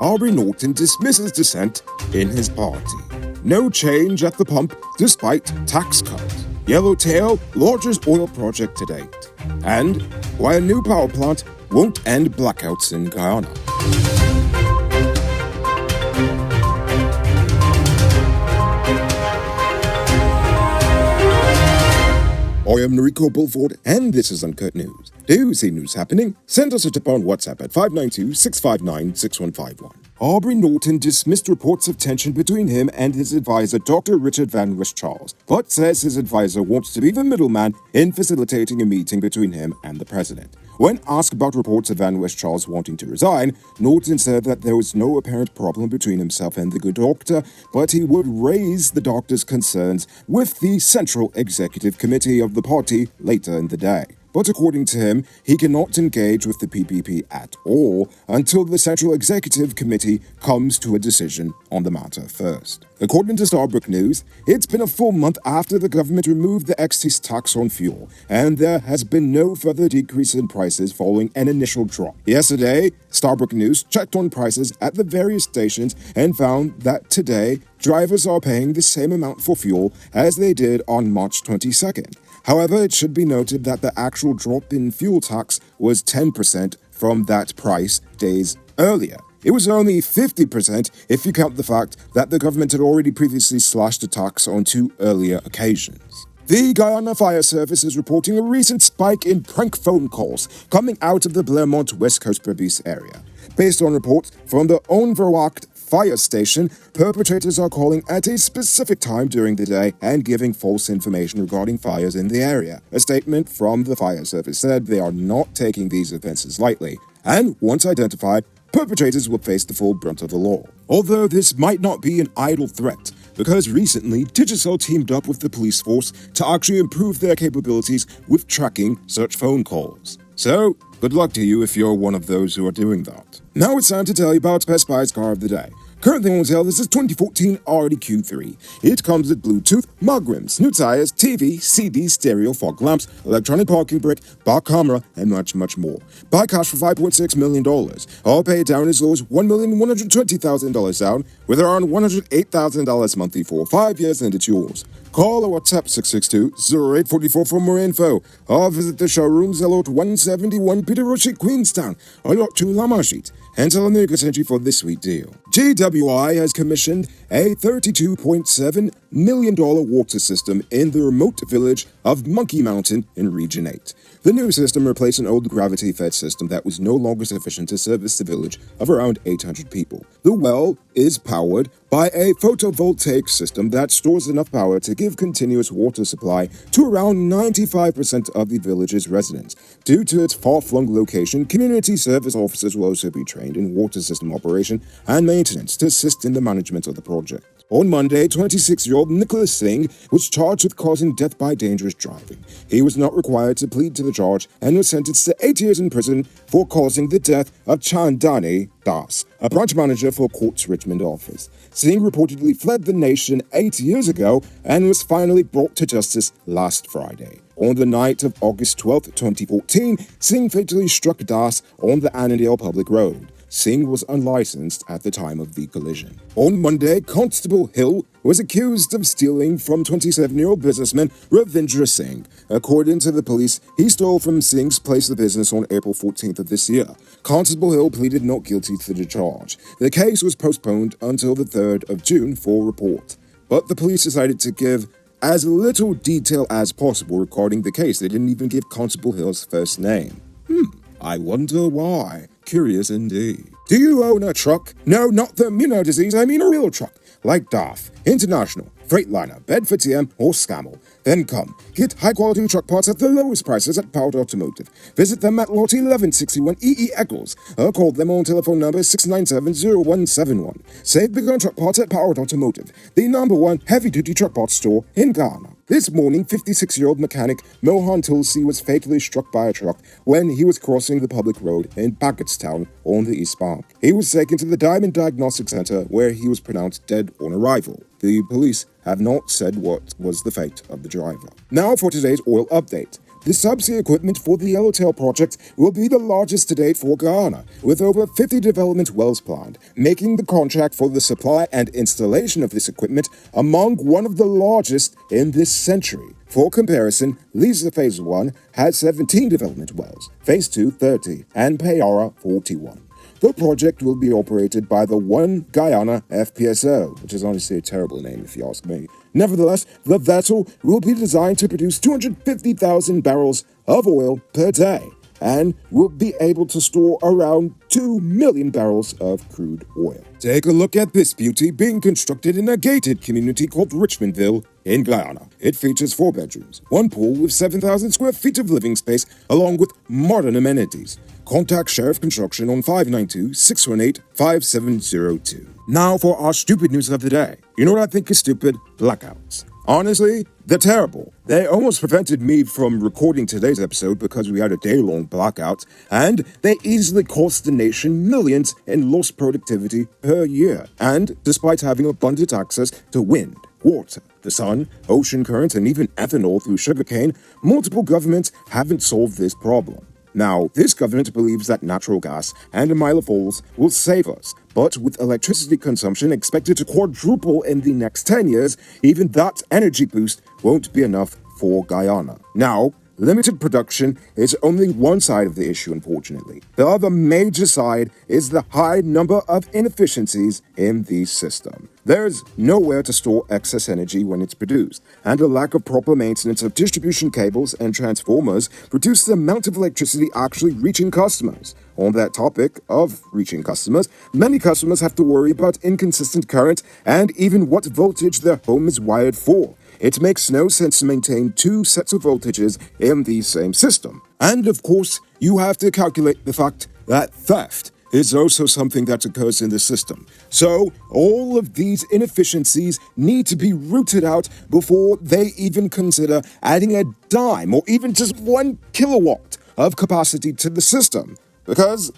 Aubrey Norton dismisses dissent in his party. No change at the pump despite tax cut. Yellowtail largest oil project to date. And why a new power plant won't end blackouts in Guyana. I am Noriko Bulford, and this is Uncut News. Do you see news happening? Send us a tip on WhatsApp at 592-659-6151. Aubrey Norton dismissed reports of tension between him and his advisor, Dr. Richard Van West-Charles, but says his advisor wants to be the middleman in facilitating a meeting between him and the president. When asked about reports of Van West-Charles wanting to resign, Norton said that there was no apparent problem between himself and the good doctor, but he would raise the doctor's concerns with the Central Executive Committee of the party later in the day. But according to him, he cannot engage with the PPP at all until the Central Executive Committee comes to a decision on the matter first. According to Starbuck News, it's been a full month after the government removed the excise tax on fuel, and there has been no further decrease in prices following an initial drop. Yesterday, Starbuck News checked on prices at the various stations and found that today, drivers are paying the same amount for fuel as they did on March 22nd. However, it should be noted that the actual drop in fuel tax was 10% from that price days earlier. It was only 50% if you count the fact that the government had already previously slashed the tax on 2 earlier occasions. The Guyana Fire Service is reporting a recent spike in prank phone calls coming out of the Blairmont West Coast Berbice area. Based on reports from the Onverwacht fire station, perpetrators are calling at a specific time during the day and giving false information regarding fires in the area. A statement from the fire service said they are not taking these offenses lightly, and once identified, perpetrators will face the full brunt of the law. Although this might not be an idle threat, because recently Digicel teamed up with the police force to actually improve their capabilities with tracking such phone calls. So, good luck to you if you're one of those who are doing that. Now it's time to tell you about Best Buy's car of the day. Currently on sale, this is 2014 Audi Q3. It comes with Bluetooth, mug rims, new tires, TV, CD, stereo, fog lamps, electronic parking brake, back camera, and much, much more. Buy cash for $5.6 million. All pay down as low as $1,120,000 down, with around $108,000 monthly for 5 years, and it's yours. Call or WhatsApp 662-0844 for more info, or visit the showrooms at Lot 171 Peter Roche, Queenstown, or Lot 2 Lamashit. And tell them they can send you for this sweet deal. GWI has commissioned a $32.7 million water system in the remote village of Monkey Mountain in Region 8. The new system replaced an old gravity-fed system that was no longer sufficient to service the village of around 800 people. The well is powered by a photovoltaic system that stores enough power to give continuous water supply to around 95% of the village's residents. Due to its far-flung location, community service officers will also be trained in water system operation and maintenance to assist in the management of the project. On Monday, 26-year-old Nicholas Singh was charged with causing death by dangerous driving. He was not required to plead to the charge and was sentenced to 8 years in prison for causing the death of Chandani Das, a branch manager for court's Richmond office. Singh reportedly fled the nation 8 years ago and was finally brought to justice last Friday. On the night of August 12, 2014, Singh fatally struck Das on the Annandale Public Road. Singh was unlicensed at the time of the collision. On Monday, Constable Hill was accused of stealing from 27-year-old businessman Ravindra Singh. According to the police, he stole from Singh's place of business on April 14th of this year. Constable Hill pleaded not guilty to the charge. The case was postponed until the 3rd of June for report. But the police decided to give as little detail as possible regarding the case. They didn't even give Constable Hill's first name. I wonder why. Curious indeed. Do you own a truck? No, not the disease. I mean a real truck. Like DAF, International, Freightliner, Bedford TM, or Scammell. Then come, get high-quality truck parts at the lowest prices at Powered Automotive. Visit them at Lot 1161 EE Eccles, or call them on telephone number 697-0171. Save big on truck parts at Powered Automotive, the #1 heavy-duty truck parts store in Ghana. This morning, 56-year-old mechanic Mohan Tulsi was fatally struck by a truck when he was crossing the public road in Baggettstown on the East Bank. He was taken to the Diamond Diagnostic Center where he was pronounced dead on arrival. The police have not said what was the fate of the driver. Now for today's oil update. The subsea equipment for the Yellowtail project will be the largest to date for Guyana, with over 50 development wells planned, making the contract for the supply and installation of this equipment among one of the largest in this century. For comparison, Liza Phase 1 has 17 development wells, Phase 2 30, and Payara 41. The project will be operated by the One Guyana FPSO, which is honestly a terrible name if you ask me. Nevertheless, the vessel will be designed to produce 250,000 barrels of oil per day and will be able to store around 2 million barrels of crude oil. Take a look at this beauty being constructed in a gated community called Richmondville in Guyana. It features 4 bedrooms, 1 pool with 7,000 square feet of living space, along with modern amenities. Contact Sheriff Construction on 592-618-5702. Now for our stupid news of the day. You know what I think is stupid? Blackouts. Honestly, they're terrible. They almost prevented me from recording today's episode because we had a day-long blackout, and they easily cost the nation millions in lost productivity per year. And despite having abundant access to wind, water, the sun, ocean currents, and even ethanol through sugarcane, multiple governments haven't solved this problem. Now, this government believes that natural gas and a mile of oils will save us, but with electricity consumption expected to quadruple in the next 10 years, even that energy boost won't be enough for Guyana. Now, limited production is only one side of the issue, unfortunately. The other major side is the high number of inefficiencies in the system. There's nowhere to store excess energy when it's produced, and a lack of proper maintenance of distribution cables and transformers reduce the amount of electricity actually reaching customers. On that topic of reaching customers, many customers have to worry about inconsistent current and even what voltage their home is wired for. It makes no sense to maintain 2 sets of voltages in the same system. And of course, you have to calculate the fact that theft is also something that occurs in the system. So, all of these inefficiencies need to be rooted out before they even consider adding a dime or even just 1 kilowatt of capacity to the system. Because,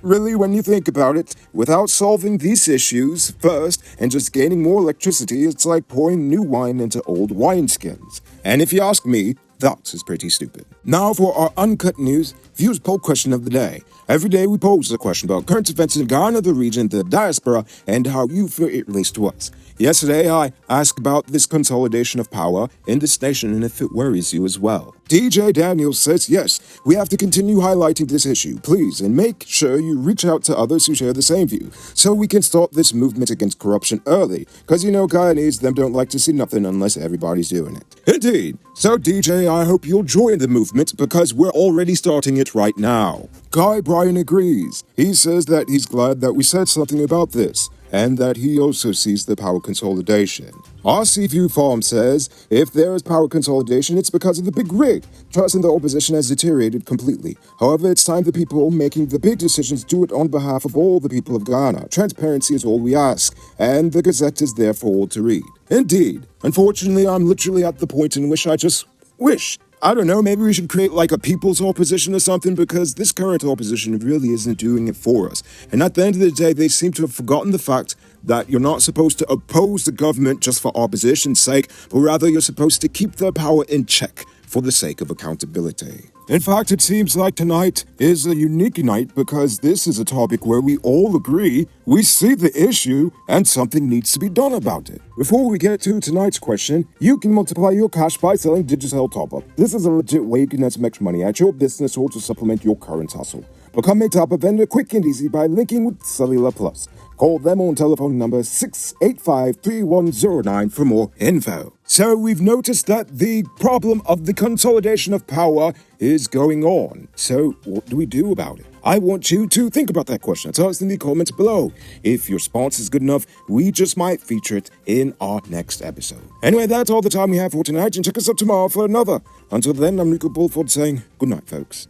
really, when you think about it, without solving these issues first and just gaining more electricity, it's like pouring new wine into old wineskins. And if you ask me, that is pretty stupid. Now for our uncut news, views poll question of the day. Every day we pose a question about current events in Guyana, the region, the diaspora, and how you feel it relates to us. Yesterday, I asked about this consolidation of power in this nation and if it worries you as well. DJ Daniels says, yes, we have to continue highlighting this issue, please, and make sure you reach out to others who share the same view, so we can start this movement against corruption early, because Guyanese, them don't like to see nothing unless everybody's doing it. Indeed. So DJ, I hope you'll join the movement, because we're already starting it right now. Guy Bryan agrees. He says that he's glad that we said something about this, and that he also sees the power consolidation. Our Seaview Farm says, if there is power consolidation, it's because of the big rig. Trust in the opposition has deteriorated completely. However, it's time the people making the big decisions do it on behalf of all the people of Guyana. Transparency is all we ask, and the Gazette is there for all to read. Indeed. Unfortunately, I'm literally at the point in which I just wish. I don't know, maybe we should create like a people's opposition or something, because this current opposition really isn't doing it for us. And at the end of the day, they seem to have forgotten the fact that you're not supposed to oppose the government just for opposition's sake, but rather you're supposed to keep their power in check for the sake of accountability. In fact, it seems like tonight is a unique night because this is a topic where we all agree, we see the issue, and something needs to be done about it. Before we get to tonight's question, you can multiply your cash by selling Digicel Top-Up. This is a legit way you can earn some extra money at your business or to supplement your current hustle. Become a top-up vendor quick and easy by linking with Cellular Plus. Call them on telephone number 685-3109 for more info. So we've noticed that the problem of the consolidation of power is going on. So what do we do about it? I want you to think about that question. Tell us in the comments below. If your response is good enough, we just might feature it in our next episode. Anyway, that's all the time we have for tonight, and check us out tomorrow for another. Until then, I'm Rico Bulford saying good night, folks.